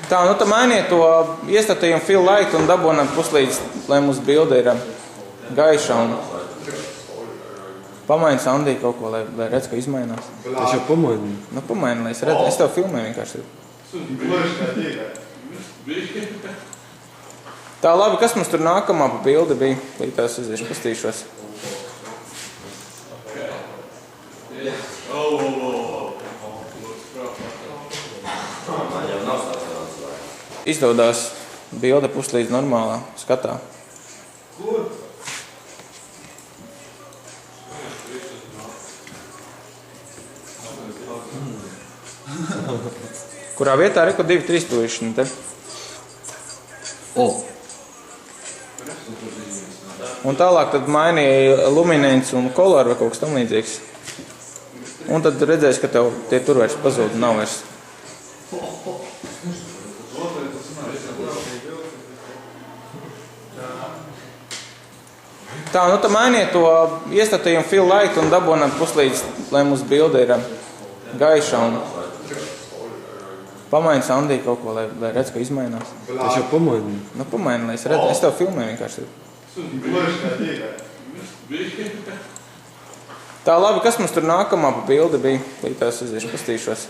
Tā, nu tad mainiet to iestatījumu fill light un dabonam puslīdz, lai mūsu bilde ir gaiša un pamaini Sandī kaut ko, lai redz, ka izmainās. Es jau pamainu. Nu, pamaini, lai es redzu. Es tev filmēju vienkārši. Tā, labi, kas mums tur nākamā pa bilde bija? Līdz es pastīšos. Izdodās bilde puslīdz normālā skatā. Kurā vietā reko 2-3 tūrišķi, te? Un tālāk tad mainīja luminēns un koloru vai kaut kas tam līdzīgs. Un tad redzēs, ka tev tie tur vairs pazūd, nav vairs. Tā, nu tad mainiet to iestatījumu fill light un dabonam puslīdz, lai mūsu bilde ir gaiša un pamaini Sandī kaut ko, lai redz, ka izmainās. Es jau pamainu. Nu, pamaini, lai es redzu. Es tev filmēju vienkārši. Tā, labi, kas mums tur nākamā pa bilde bija? Līdz es pastīšos.